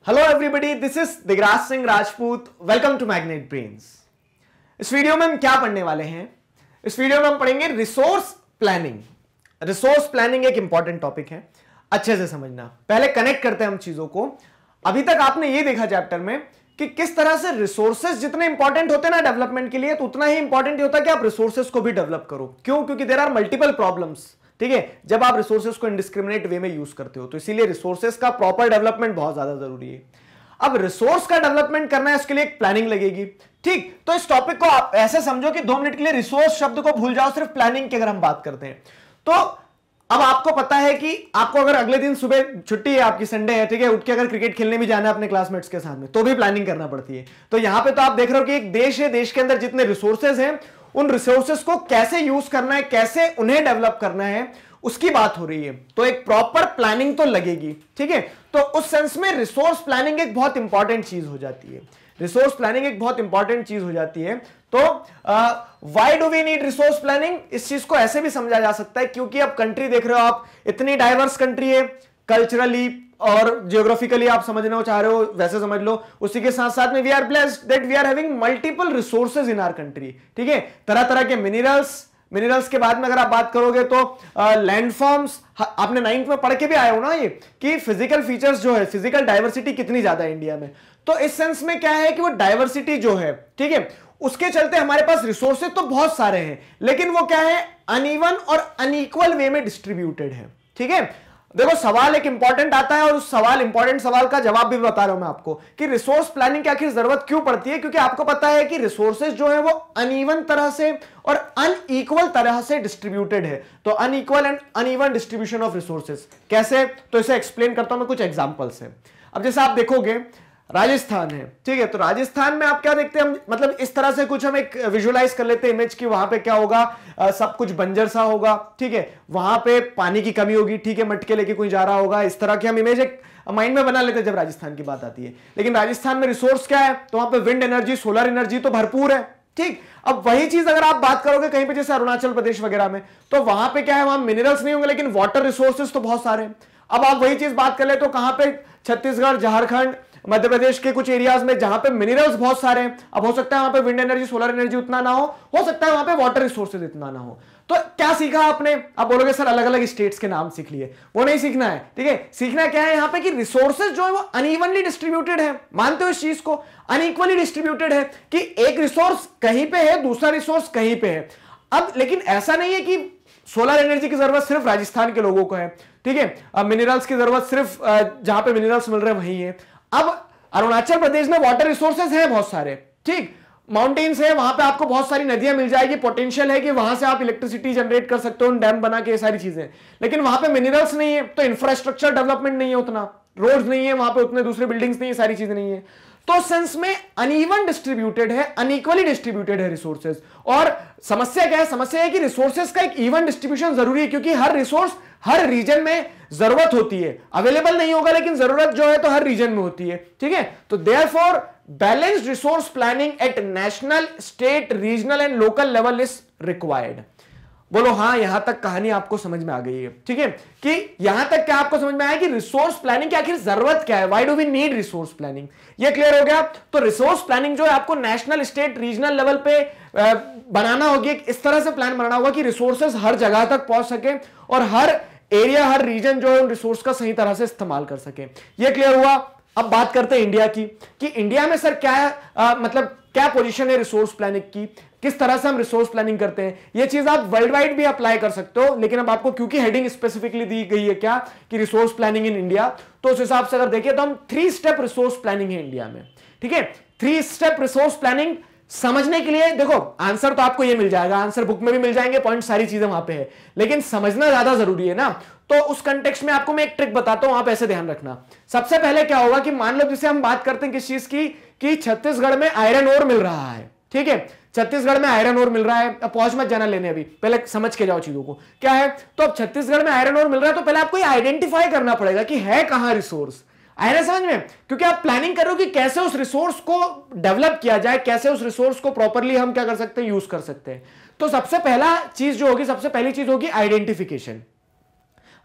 Hello everybody, this is Digraj Singh Rajput. Welcome to Magnet Brains. इस video में हम क्या पढ़ने वाले हैं? इस वीडियो में हम पढ़ेंगे रिसोर्स प्लानिंग। रिसोर्स प्लानिंग एक इंपॉर्टेंट टॉपिक है, अच्छे से समझना। पहले कनेक्ट करते हैं हम चीजों को। अभी तक आपने ये देखा चैप्टर में कि किस तरह से रिसोर्सेज जितने इंपॉर्टेंट होते हैं ना डेवलपमेंट के लिए, तो उतना ही इंपॉर्टेंट होता है कि आप रिसोर्सेज को भी डेवलप करो। क्यों? क्योंकि देयर आर मल्टीपल प्रॉब्लम्स, ठीक है, जब आप रिसोर्सेज को इंडिस्क्रिमिनेट वे में यूज करते हो। तो इसीलिए रिसोर्सेज का प्रॉपर डेवलपमेंट बहुत ज्यादा जरूरी है। अब रिसोर्स का डेवलपमेंट करना है, उसके लिए एक प्लानिंग लगेगी। ठीक, तो इस टॉपिक को आप ऐसे समझो कि 2 मिनट के लिए रिसोर्स शब्द को भूल जाओ, सिर्फ प्लानिंग की अगर हम बात करते हैं। तो अब आपको पता है कि आपको अगर अगले दिन सुबह छुट्टी है, आपकी संडे है, ठीक है, उठ के अगर क्रिकेट खेलने भी जाना है अपने क्लासमेट्स के साथ में, तो भी प्लानिंग करना पड़ती है। तो यहां पे तो आप देख रहे हो कि एक देश है, देश के अंदर जितने रिसोर्सेज हैं, उन रिसोर्सेज को कैसे यूज करना है, कैसे उन्हें डेवलप करना है, उसकी बात हो रही है। तो एक प्रॉपर प्लानिंग तो लगेगी, ठीक है। तो उस सेंस में रिसोर्स प्लानिंग एक बहुत इंपॉर्टेंट चीज हो जाती है। रिसोर्स प्लानिंग एक बहुत इंपॉर्टेंट चीज हो जाती है। तो why do we need resource planning? इस चीज को ऐसे भी समझा जा सकता है, क्योंकि अब कंट्री देख रहे हो आप, इतनी डाइवर्स कंट्री है, कल्चरली और जियोग्राफिकली आप समझना चाह रहे हो वैसे समझ लो। उसी के साथ साथ में we are blessed that we are having multiple resources in our country, ठीक है। तरह तरह के मिनरल्स के बाद में अगर आप बात करोगे तो लैंडफॉर्म्स, आपने 9th में पढ़ के भी आए हो ना ये, कि फिजिकल फीचर्स जो है, फिजिकल डाइवर्सिटी कितनी ज्यादा है इंडिया में। तो इस सेंस में क्या है कि वो डाइवर्सिटी जो है, ठीक है, उसके चलते हमारे पास रिसोर्सेज तो बहुत सारे हैं, लेकिन वो क्या है, अनइवन और अनइक्वल वे में डिस्ट्रीब्यूटेड है, ठीक है। देखो, सवाल एक इंपॉर्टेंट आता है और उस इंपॉर्टेंट सवाल का जवाब भी बता रहा हूं मैं आपको कि रिसोर्स प्लानिंग की आखिर जरूरत क्यों पड़ती है। क्योंकि आपको पता है कि रिसोर्सेज जो है वो अनइवन तरह से और अनइक्वल तरह से डिस्ट्रीब्यूटेड है। तो unequal and uneven distribution of resources कैसे, तो इसे एक्सप्लेन करता हूं मैं कुछ एग्जांपल्स से। अब जैसे आप देखोगे राजस्थान है, ठीक है, तो राजस्थान में आप क्या देखते हैं, हम मतलब इस तरह से कुछ हम एक विजुअलाइज कर लेते हैं इमेज की। वहां पे क्या होगा, सब कुछ बंजर सा होगा, ठीक है, वहां पे पानी की कमी होगी, ठीक है, मटके लेके कोई जा रहा होगा, इस तरह की हम इमेज एक माइंड में बना लेते हैं जब राजस्थान की बात आती है। लेकिन राजस्थान में रिसोर्स क्या है, तो वहां पे विंड एनर्जी, सोलर एनर्जी तो भरपूर है, ठीक। अब वही चीज अगर आप बात करोगे कहीं पे जैसे अरुणाचल प्रदेश वगैरह में, तो वहां पे क्या है, वहां मिनरल्स नहीं होंगे, लेकिन वाटर रिसोर्सेज तो बहुत सारे हैं। अब आप वही चीज बात कर ले तो कहां पे, छत्तीसगढ़, झारखंड, मध्य प्रदेश के कुछ एरियाज में जहां पे मिनरल्स बहुत सारे हैं। अब हो सकता है वहां पे विंड एनर्जी, सोलर एनर्जी उतना ना हो सकता है वहां पे वाटर रिसोर्सेज इतना ना हो। तो क्या सीखा आपने? आप बोलोगे सर अलग अलग स्टेट्स के नाम सीख लिए, वो नहीं सीखना है, ठीक है। सीखना क्या है यहां पे कि रिसोर्सेज जो है वो अनइवनली डिस्ट्रीब्यूटेड है। मानते हो इस चीज को? अनइक्वली डिस्ट्रीब्यूटेड है कि एक रिसोर्स कहीं पे है, दूसरा रिसोर्स कहीं पे है। अब लेकिन ऐसा नहीं है कि सोलर एनर्जी की जरूरत सिर्फ राजस्थान के लोगों को है, ठीक है, मिनरल्स की जरूरत सिर्फ जहां पे मिनरल्स मिल रहे हैं वहीं है। अब अरुणाचल प्रदेश में वाटर रिसोर्सेज हैं बहुत सारे, ठीक, माउंटेन्स है, वहां पे आपको बहुत सारी नदियां मिल जाएगी, पोटेंशियल है कि वहां से आप इलेक्ट्रिसिटी जनरेट कर सकते हो, डैम बना के, ये सारी चीजें। लेकिन वहां पे मिनरल्स नहीं है, तो इंफ्रास्ट्रक्चर डेवलपमेंट नहीं है उतना, रोड्स नहीं है वहां पे, उतने दूसरे बिल्डिंग्स नहीं है, सारी चीजें नहीं है। तो सेंस में अनइवन डिस्ट्रीब्यूटेड है, अनइक्वली डिस्ट्रीब्यूटेड है रिसोर्सेज। और समस्या क्या है? समस्या है कि रिसोर्सेज का एक इवन डिस्ट्रीब्यूशन जरूरी है, क्योंकि हर रिसोर्स हर रीजन में जरूरत होती है, अवेलेबल नहीं होगा, लेकिन जरूरत जो है तो हर रीजन में होती है, ठीक है। तो therefore balanced resource planning at national, state, regional and local level is required. बोलो हाँ, यहां तक कहानी आपको समझ में आ गई है, ठीक है, कि यहां तक क्या आपको समझ में आया कि रिसोर्स प्लानिंग की आखिर जरूरत क्या है, why do we need resource planning, ये क्लियर हो गया। तो रिसोर्स प्लानिंग जो है आपको नेशनल, स्टेट, रीजनल लेवल पे बनाना होगी, इस तरह से प्लान बनाना होगा कि रिसोर्सेज हर जगह तक पहुंच सके और हर एरिया, हर रीजन जो है उन रिसोर्स का सही तरह से इस्तेमाल कर सके। ये क्लियर हुआ। अब बात करते हैं इंडिया की, कि इंडिया में सर क्या है, मतलब क्या पोजीशन है रिसोर्स प्लानिंग की, किस तरह से हम रिसोर्स प्लानिंग करते हैं। ये चीज आप वर्ल्ड वाइड भी अप्लाई कर सकते हो, लेकिन अब आपको क्योंकि हेडिंग स्पेसिफिकली दी गई है क्या, कि रिसोर्स प्लानिंग इन इंडिया, तो उस हिसाब से अगर देखें तो हम 3 स्टेप रिसोर्स प्लानिंग है इंडिया में, ठीक है। 3 स्टेप रिसोर्स प्लानिंग समझने के लिए, देखो आंसर तो आपको ये मिल जाएगा, आंसर बुक में भी मिल जाएंगे, पॉइंट सारी चीजें वहां पे है, लेकिन समझना ज्यादा जरूरी है ना। तो उस कंटेक्स्ट में आपको मैं एक ट्रिक बताता हूं, आप ऐसे ध्यान रखना। सबसे पहले क्या होगा कि मान लो जैसे हम बात करते हैं किस चीज की, कि छत्तीसगढ़ में आयरन ओर मिल रहा है, ठीक है, छत्तीसगढ़ में आयरन ओर मिल रहा है। अब पहुंच मत जाना लेने, अभी पहले समझ के जाओ चीजों को क्या है। तो अब छत्तीसगढ़ में आयरन ओर मिल रहा है, तो पहले आपको आइडेंटिफाई करना पड़ेगा कि है कहां रिसोर्स, आया ना समझ में, क्योंकि आप प्लानिंग कर रहे हो कि कैसे उस रिसोर्स को डेवलप किया जाए, कैसे उस रिसोर्स को प्रॉपरली हम क्या कर सकते हैं, यूज कर सकते हैं। तो सबसे पहला चीज जो होगी, सबसे पहली चीज होगी आइडेंटिफिकेशन।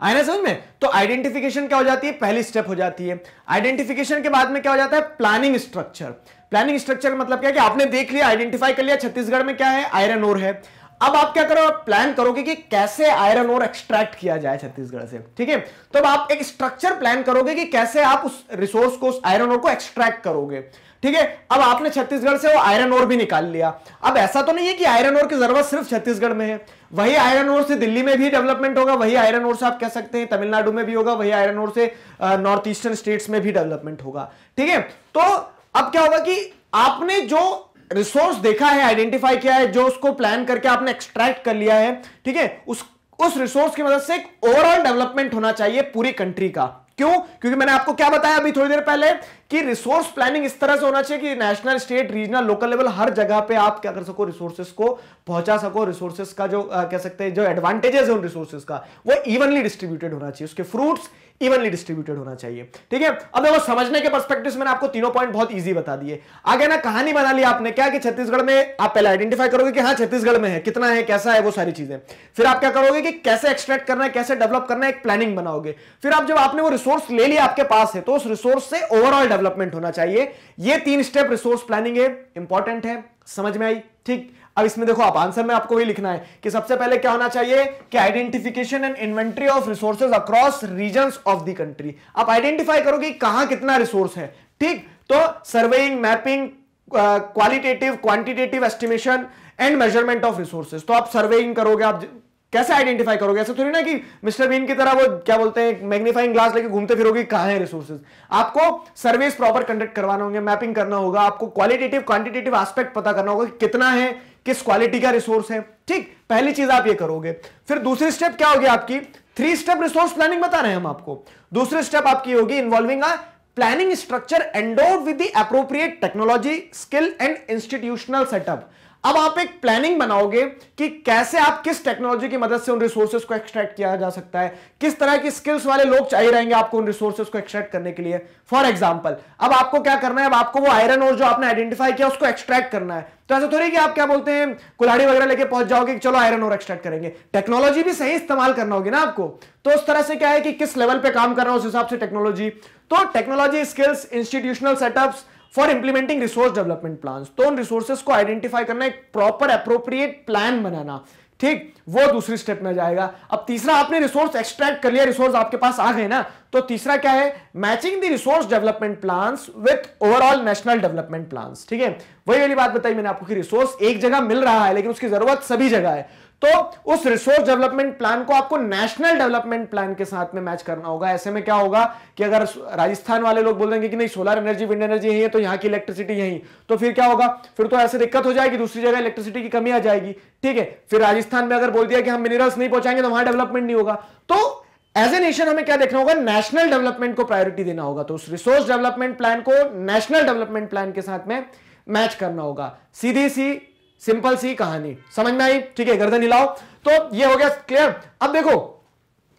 आया ना समझ में? तो आइडेंटिफिकेशन क्या हो जाती है, पहली स्टेप हो जाती है। आइडेंटिफिकेशन के बाद में क्या हो जाता है, प्लानिंग स्ट्रक्चर। प्लानिंग स्ट्रक्चर का मतलब क्या है कि आपने देख लिया, आइडेंटिफाई कर लिया छत्तीसगढ़ में क्या है, आयरन ओर है। अब आप क्या करो, प्लान करोगे कि कैसे आयरन ओर एक्सट्रैक्ट किया जाए छत्तीसगढ़ से, ठीक है? तो अब आप एक स्ट्रक्चर प्लान करोगे कि कैसे आप उस रिसोर्स को, उस आयरन ओर को एक्सट्रैक्ट करोगे, ठीक है? अब आपने छत्तीसगढ़ से वो आयरन ओर भी निकाल लिया। अब ऐसा तो नहीं है कि आयरन ओर की जरूरत सिर्फ छत्तीसगढ़ में है, वही आयरन ओर से दिल्ली में भी डेवलपमेंट होगा, वही आयरन ओर से आप कह सकते हैं तमिलनाडु में भी होगा, वही आयरन ओर से नॉर्थ ईस्टर्न स्टेट्स में भी डेवलपमेंट होगा, ठीक है? तो अब क्या होगा कि आपने जो रिसोर्स देखा है, आइडेंटिफाई किया है, जो उसको प्लान करके आपने एक्सट्रैक्ट कर लिया है, ठीक है, उस रिसोर्स की मदद से एक ओवरऑल डेवलपमेंट होना चाहिए पूरी कंट्री का। क्यों? क्योंकि मैंने आपको क्या बताया अभी थोड़ी देर पहले कि रिसोर्स प्लानिंग इस तरह से होना चाहिए कि national, state, regional, local level हर जगह पे आप क्या कर सको, रिसोर्सेस को पहुंचा सको। रिसोर्सेस का जो कह सकते हैं जो एडवांटेजेस है उन रिसोर्सेस का, वो इवनली डिस्ट्रीब्यूटेड होना चाहिए, उसके फ्रूट्स इवनली डिस्ट्रीब्यूटेड होना चाहिए, ठीक है? अब देखो, समझने के पर्सपेक्टिव से मैंने आपको तीनों पॉइंट बहुत इजी बता दिए। आगे ना कहानी बना ली आपने क्या कि छत्तीसगढ़ में, आप पहले आइडेंटिफाई करोगे कि हाँ छत्तीसगढ़ में है, कितना है, कैसा है, वो सारी चीजें। फिर आप क्या करोगे कि कैसे एक्सट्रैक्ट करना है, कैसे डेवलप करना है, एक प्लानिंग बनाओगे। फिर आप जब आपने वो रिसोर्स ले लिया आपके पास है, तो उस रिसोर्स से ओवरऑल डेवलपमेंट होना चाहिए। ये 3 स्टेप रिसोर्स प्लानिंग है, इंपॉर्टेंट है, समझ में आई? ठीक। अब इसमें देखो, आप आंसर में आपको वही लिखना है कि सबसे पहले क्या होना चाहिए कि identification and inventory of resources across regions of the country. आप आइडेंटिफाई करोगे कहां कितना रिसोर्स है, ठीक? तो surveying, mapping, qualitative, quantitative estimation and measurement of resources. तो आप सर्वेइंग करोगे, आप कैसे आइडेंटिफाई करोगे? ऐसा थोड़ी ना कि मिस्टर बीन की तरह वो क्या बोलते हैं मैग्नीफाइंग ग्लास लेके घूमते फिरोगे कहां है रिसोर्सेज। आपको सर्वेस प्रॉपर कंडक्ट करवाना होंगे, मैपिंग करना होगा, आपको क्वालिटेटिव, क्वांटिटेटिव एस्पेक्ट पता करना होगा कि कितना है, किस क्वालिटी का रिसोर्स है, ठीक? पहली चीज आप ये करोगे। फिर दूसरी स्टेप क्या होगी आपकी, 3 स्टेप रिसोर्स प्लानिंग बता रहे हैं हम आपको। दूसरी स्टेप आपकी होगी involving a planning structure endowed with the appropriate technology, skill and institutional setup. अब आप एक प्लानिंग बनाओगे कि कैसे आप किस टेक्नोलॉजी की मदद से उन रिसोर्सेज को एक्सट्रैक्ट किया जा सकता है, किस तरह की स्किल्स वाले लोग चाहिए रहेंगे आपको उन रिसोर्सेज को एक्सट्रैक्ट करने के लिए। फॉर एग्जांपल, अब आपको क्या करना है, अब आपको वो आयरन ओर जो आपने आइडेंटिफाई किया उसको एक्सट्रैक्ट करना है। तो ऐसा थोड़ी कि आप क्या बोलते हैं कुल्हाड़ी वगैरह लेके पहुंच जाओगे कि चलो आयरन ओर एक्सट्रैक्ट करेंगे। टेक्नोलॉजी भी सही इस्तेमाल करना होगी ना आपको। तो उस तरह से क्या है कि किस लेवल पे काम कर रहा है उस हिसाब से टेक्नोलॉजी। तो technology, skills, institutional setups for implementing resource development plans. तो उन रिसोर्सेज को आइडेंटिफाई करना, एक प्रॉपर एप्रोप्रिएट प्लान बनाना, ठीक? वो दूसरी स्टेप में जाएगा। अब तीसरा, आपने रिसोर्स एक्सट्रैक्ट कर लिया, रिसोर्स आपके पास आ गए ना, तो तीसरा क्या है, matching the resource development plans with overall national development plans, ठीक है? वही वाली बात बताई मैंने आपको कि रिसोर्स एक जगह मिल रहा है लेकिन उसकी जरूरत सभी जगह है। तो उस रिसोर्स डेवलपमेंट प्लान को आपको नेशनल डेवलपमेंट प्लान के साथ में मैच करना होगा। ऐसे में क्या होगा कि अगर राजस्थान वाले लोग बोल देंगे कि नहीं सोलर एनर्जी, विंड एनर्जी यही है तो यहाँ की इलेक्ट्रिसिटी यही, तो फिर क्या होगा, फिर तो ऐसे दिक्कत हो जाएगी, दूसरी जगह इलेक्ट्रिसिटी की कमी आ जाएगी, ठीक है? फिर राजस्थान में अगर बोल दिया कि हम मिनरल्स नहीं पहुंचाएंगे तो वहां डेवलपमेंट नहीं होगा। तो एज ए नेशन हमें क्या देखना होगा, नेशनल डेवलपमेंट को प्रायोरिटी देना होगा। तो उस रिसोर्स डेवलपमेंट प्लान को नेशनल डेवलपमेंट प्लान के साथ में मैच करना होगा। सीधी सी सिंपल सी कहानी, समझ में आई? ठीक है, गर्दन हिलाओ। तो ये हो गया क्लियर। अब देखो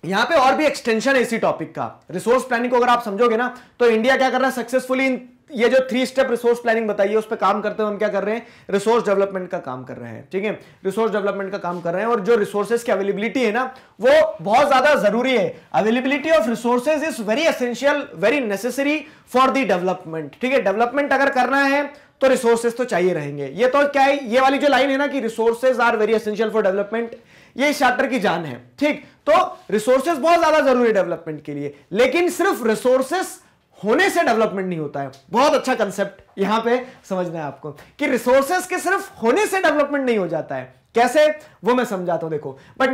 यहां पे और भी एक्सटेंशन है इसी टॉपिक का। रिसोर्स प्लानिंग को अगर आप समझोगे ना, तो इंडिया क्या कर रहा है सक्सेसफुली, ये जो 3 स्टेप रिसोर्स प्लानिंग बताइए उस पर काम करते हुए हम क्या कर रहे हैं, रिसोर्स डेवलपमेंट का काम कर रहे हैं, ठीक है? रिसोर्स डेवलपमेंट का काम कर रहे हैं। और जो रिसोर्सेज की अवेलेबिलिटी है ना, वो बहुत ज्यादा जरूरी है। Availability of resources is very essential, very necessary for the development, ठीक है? डेवलपमेंट अगर करना है तो रिसोर्सेज तो चाहिए रहेंगे। ये तो क्या है, ये वाली जो लाइन है ना कि resources are very essential for development, ये इस चैप्टर की जान है, ठीक? तो रिसोर्सेज बहुत ज्यादा जरूरी है डेवलपमेंट के लिए, लेकिन सिर्फ रिसोर्सेज होने से डेवलपमेंट नहीं होता है। बहुत अच्छा कंसेप्ट यहां पे समझना है आपको कि रिसोर्सेज के सिर्फ होने से डेवलपमेंट नहीं हो जाता है। कैसे, वो मैं समझाता हूं। देखो, but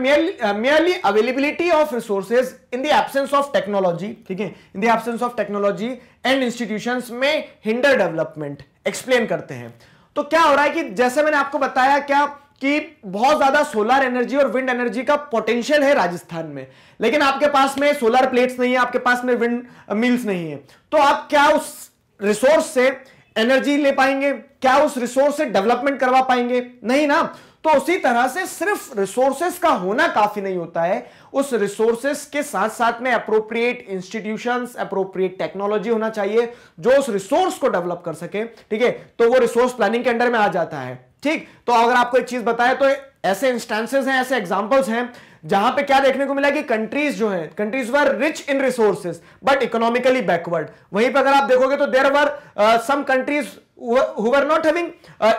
merely availability of resources in the absence of technology, ठीक है, इन the absence of technology and institutions में हिंडर डेवलपमेंट। एक्सप्लेन करते हैं। तो क्या हो रहा है कि जैसे मैंने आपको बताया क्या कि बहुत ज्यादा सोलर एनर्जी और विंड एनर्जी का पोटेंशियल है राजस्थान में, लेकिन आपके पास में सोलर प्लेट्स नहीं है, आपके पास में विंड मिल्स नहीं है। तो आप क्या उस रिसोर्स से एनर्जी ले पाएंगे? क्या उस रिसोर्स से डेवलपमेंट करवा पाएंगे? नहीं ना। तो उसी तरह से सिर्फ रिसोर्सेस का होना काफी नहीं होता है, उस रिसोर्सेस के साथ साथ में अप्रोप्रिएट इंस्टीट्यूशंस, अप्रोप्रिएट टेक्नोलॉजी होना चाहिए जो उस रिसोर्स को डेवलप कर सके, ठीक है? तो वो रिसोर्स प्लानिंग के अंडर में आ जाता है, ठीक? तो अगर आपको एक चीज बताए तो ऐसे इंस्टेंसेस हैं, ऐसे एग्जांपल्स हैं जहां पे क्या देखने को मिला कि कंट्रीज जो है, countries were rich in resources but economically backward. वहीं पर अगर आप देखोगे तो there were some countries who were not having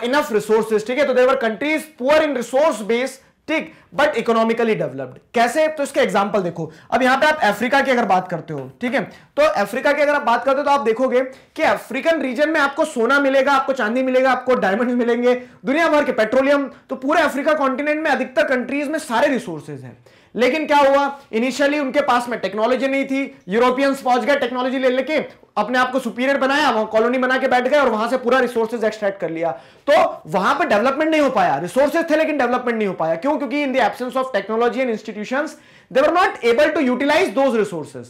enough resources, ठीक है, तो there were countries poor in resource base, ठीक, बट इकोनॉमिकली डेवलप्ड। कैसे? तो इसके एग्जांपल देखो। अब यहां पे आप अफ्रीका की अगर बात करते हो, ठीक है, तो अफ्रीका की अगर आप बात करते हो तो आप देखोगे कि अफ्रीकन रीजन में आपको सोना मिलेगा, आपको चांदी मिलेगा, आपको डायमंड मिलेंगे, दुनिया भर के पेट्रोलियम, तो पूरे अफ्रीका कॉन्टिनेंट में अधिकतर कंट्रीज में सारे रिसोर्सेज हैं। लेकिन क्या हुआ, इनिशियली उनके पास में टेक्नोलॉजी नहीं थी, यूरोपियंस पहुंच गए, टेक्नोलॉजी ले लेके अपने आप को सुपीरियर बनाया, वहां कॉलोनी बना के बैठ गए और वहां से पूरा रिसोर्सेज एक्सट्रैक्ट कर लिया। तो वहां पर डेवलपमेंट नहीं हो पाया, रिसोर्सेज थे लेकिन डेवलपमेंट नहीं हो पाया। क्यों? क्योंकि in the absence of technology and institutions they were not able to utilize those resources.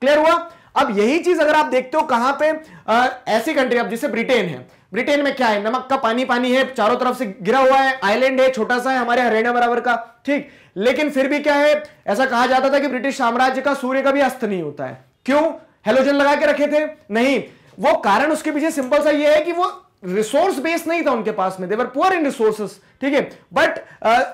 Clear हुआ? अब यही चीज अगर आप देखते हो कहां पे, ऐसी कंट्री अब जैसे ब्रिटेन है, ब्रिटेन में क्या है, नमक का पानी पानी है, चारों तरफ से गिरा हुआ है, आइलैंड है, छोटा सा है, हमारे हरियाणा बराबर का, ठीक, लेकिन फिर भी क्या है, ऐसा कहा जाता था कि ब्रिटिश साम्राज्य का सूर्य का भी अस्त नहीं होता है। क्यों? हेलोजन लगा के रखे थे? नहीं, वो कारण उसके पीछे सिंपल सा ये है कि वो रिसोर्स बेस नहीं था उनके पास में, दे वर पुअर इन रिसोर्सेस, ठीक है, बट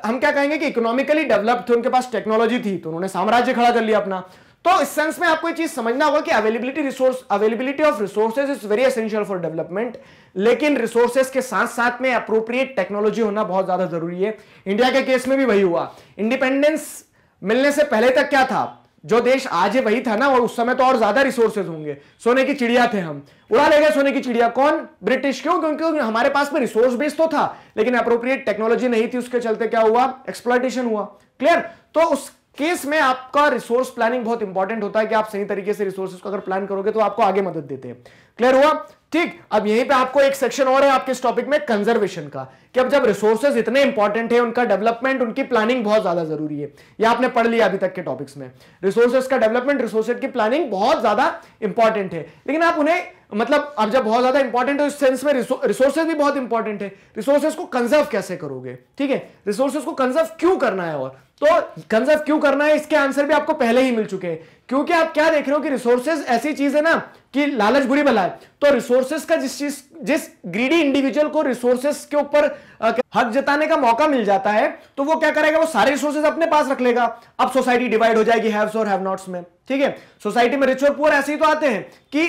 हम क्या कहेंगे कि इकोनॉमिकली डेवलप्ड थे, उनके पास टेक्नोलॉजी थी, तो उन्होंने साम्राज्य खड़ा कर लिया अपना। तो इस सेंस में आपको ये चीज समझना होगा कि availability of resources is very essential for development, लेकिन रिसोर्सेज के साथ साथ में अप्रोप्रिएट टेक्नोलॉजी होना बहुत ज्यादा जरूरी है। इंडिया के केस में भी वही हुआ। इंडिपेंडेंस मिलने से पहले तक क्या था, जो देश आज है वही था ना, और उस समय तो और ज्यादा रिसोर्सेज होंगे, सोने की चिड़िया थे, हम उड़ा ले गए सोने की चिड़िया। कौन? ब्रिटिश। क्यों? क्योंकि हमारे पास में रिसोर्स बेस तो था लेकिन अप्रोप्रिएट टेक्नोलॉजी नहीं थी, उसके चलते क्या हुआ, एक्सप्लॉयटेशन हुआ। क्लियर? तो उस केस में आपका रिसोर्स प्लानिंग बहुत इंपॉर्टेंट होता है कि आप सही तरीके से रिसोर्सेज को अगर प्लान करोगे तो आपको आगे मदद देते हैं। क्लियर हुआ? ठीक। अब यहीं पे आपको एक सेक्शन और है आपके इस टॉपिक में, कंजर्वेशन का, कि अब जब रिसोर्सेज इतने इंपॉर्टेंट है, उनका डेवलपमेंट, उनकी प्लानिंग बहुत ज्यादा जरूरी है। ये आपने पढ़ लिया अभी तक के टॉपिक्स में, रिसोर्सेज का डेवलपमेंट, रिसोर्सेज की प्लानिंग बहुत ज्यादा इंपॉर्टेंट है। लेकिन आप उन्हें, मतलब अब जब बहुत ज्यादा इंपॉर्टेंट है, इस सेंस में रिसोर्सेज भी बहुत इंपॉर्टेंट है, रिसोर्सेज को कंजर्व कैसे करोगे, ठीक है, रिसोर्सेज को कंजर्व क्यों करना है, और तो कंजर्व क्यों करना है इसके आंसर भी आपको पहले ही मिल चुके हैं। क्योंकि आप क्या देख रहे हो कि रिसोर्सेज ऐसी चीज है ना कि लालच बुरी भला है, तो रिसोर्सेज का जिस ग्रीडी इंडिविजुअल को रिसोर्सेज के ऊपर हक जताने का मौका मिल जाता है, तो वो क्या करेगा, वो सारे रिसोर्सेज अपने पास रख लेगा। अब सोसाइटी डिवाइड हो जाएगी हैव्स और हैव नॉट्स में, ठीक है। सोसाइटी में रिच और पुअर ऐसे ही तो आते हैं कि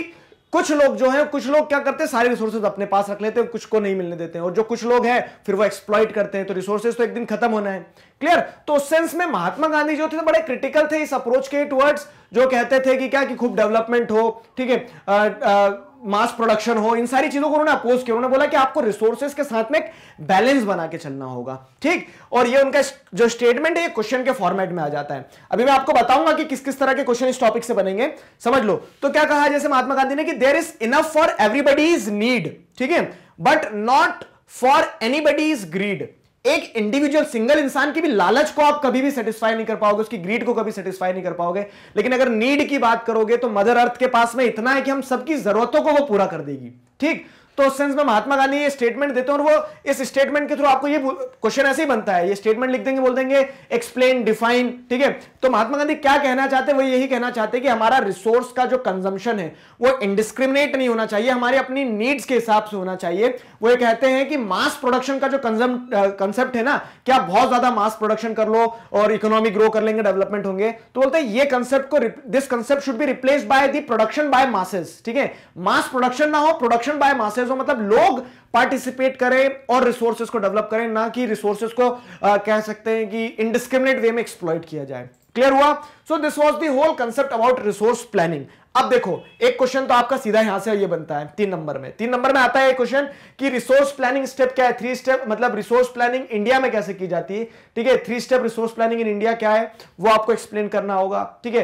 कुछ लोग जो हैं, कुछ लोग क्या करते हैं, सारे रिसोर्सेज अपने पास रख लेते हैं, कुछ को नहीं मिलने देते हैं, और जो कुछ लोग हैं फिर वो एक्सप्लॉइट करते हैं, तो रिसोर्सेज तो एक दिन खत्म होना है। क्लियर? तो उस सेंस में महात्मा गांधी जो थे बड़े क्रिटिकल थे इस अप्रोच के टुवर्ड्स, जो कहते थे कि क्या कि खूब डेवलपमेंट हो, ठीक है, मास प्रोडक्शन हो, इन सारी चीजों को उन्होंने अपोज किया। उन्होंने बोला कि आपको रिसोर्सेज के साथ में एक बैलेंस बना के चलना होगा, ठीक। और ये उनका जो स्टेटमेंट है ये क्वेश्चन के फॉर्मेट में आ जाता है। अभी मैं आपको बताऊंगा कि किस किस तरह के क्वेश्चन इस टॉपिक से बनेंगे, समझ लो। तो क्या कहा जैसे महात्मा गांधी ने कि there is enough for everybody's need, ठीक है, but not for anybody's greed. एक इंडिविजुअल सिंगल इंसान की भी लालच को आप कभी भी सेटिस्फाई नहीं कर पाओगे, उसकी ग्रीड को कभी सेटिस्फाई नहीं कर पाओगे। लेकिन अगर नीड की बात करोगे तो मदर अर्थ के पास में इतना है कि हम सबकी जरूरतों को वो पूरा कर देगी, ठीक। तो उस सेंस में महात्मा गांधी ये स्टेटमेंट देते हैं, और वो इस स्टेटमेंट के थ्रू आपको ये क्वेश्चन ऐसे ही बनता है, ये स्टेटमेंट लिख देंगे, बोल देंगे एक्सप्लेन, डिफाइन, ठीक है। तो महात्मा गांधी क्या कहना चाहते हैं, वो यही कहना चाहते हैं कि हमारा रिसोर्स का जो कंजम्पशन है वो इंडिस्क्रिमिनेट नहीं होना चाहिए, हमारी अपनी नीड्स के हिसाब से होना चाहिए। वो ये कहते हैं कि मास प्रोडक्शन का जो कंसेप्ट है ना, कि आप बहुत ज्यादा मास प्रोडक्शन कर लो और इकोनॉमी ग्रो कर लेंगे, डेवलपमेंट होंगे, तो बोलते हैं ये कंसेप्ट को, this concept should be replaced by the production by masses, ठीक है। मास प्रोडक्शन ना हो, प्रोडक्शन बाय मासेस हो, मतलब लोग पार्टिसिपेट करें और रिसोर्सेज को डेवलप करें, ना कि रिसोर्सेज को कह सकते हैं कि इंडिस्क्रिमिनेट वे में एक्सप्लॉइट किया जाए। क्लियर हुआ? So this was the whole concept about resource planning. अब देखो एक क्वेश्चन तो आपका सीधा यहां से ये बनता है 3 नंबर में। 3 नंबर में आता है क्वेश्चन कि रिसोर्स प्लानिंग स्टेप क्या है, 3 स्टेप, मतलब रिसोर्स प्लानिंग इंडिया में कैसे की जाती है, ठीक है। 3 step resource planning in India क्या है वो आपको एक्सप्लेन करना होगा, ठीक है।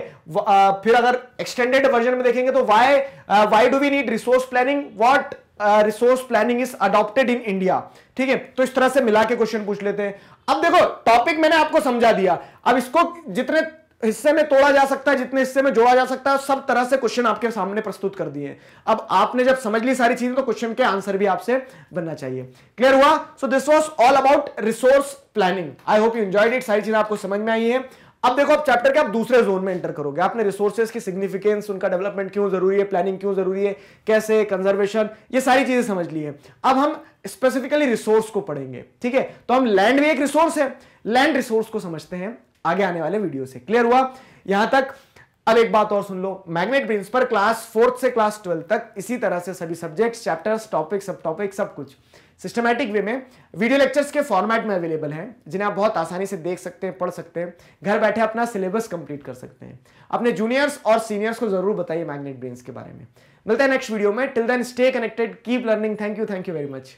फिर अगर एक्सटेंडेड वर्जन में देखेंगे तो why do we need resource planning, what resource planning is adopted in India, ठीक है। तो इस तरह से मिला के क्वेश्चन पूछ लेते हैं। अब देखो टॉपिक मैंने आपको समझा दिया, अब इसको जितने हिस्से में तोड़ा जा सकता है, जितने हिस्से में जोड़ा जा सकता है, सब तरह से क्वेश्चन आपके सामने प्रस्तुत कर दिए। अब आपने जब समझ ली सारी चीजें तो क्वेश्चन के आंसर भी आपसे बनना चाहिए। क्लियर हुआ? So this was all about resource planning. I hope you enjoyed it, सारी चीजें आपको समझ में आई है। अब देखो आप चैप्टर के आप दूसरे जोन में एंटर करोगे। आपने रिसोर्सेज की सिग्निफिकेंस, उनका डेवलपमेंट क्यों जरूरी है, प्लानिंग क्यों जरूरी है, कैसे, कंजर्वेशन, ये सारी चीजें समझ ली है। अब हम स्पेसिफिकली रिसोर्स को पढ़ेंगे, ठीक है। तो हम लैंड भी एक रिसोर्स है, लैंड रिसोर्स को समझते हैं। आगे आने वाले वीडियो से। क्लियर हुआ यहां तक? अब एक बात और सुन लो, मैग्नेट ब्रेन्स पर क्लास 4th से क्लास 12 तक इसी तरह से सभी सब्जेक्ट्स, चैप्टर्स, टॉपिक, सब टॉपिक, सब कुछ सिस्टमैटिक वे में वीडियो लेक्चर्स के फॉर्मेट में अवेलेबल है, जिन्हें आप बहुत आसानी से देख सकते हैं, पढ़ सकते हैं, घर बैठे अपना सिलेबस कंप्लीट कर सकते हैं। अपने जूनियर्स और सीनियर्स को जरूर बताइए मैग्नेट ब्रेन्स के बारे में। मिलते हैं नेक्स्ट वीडियो में। Till then stay connected, keep learning. Thank you very much.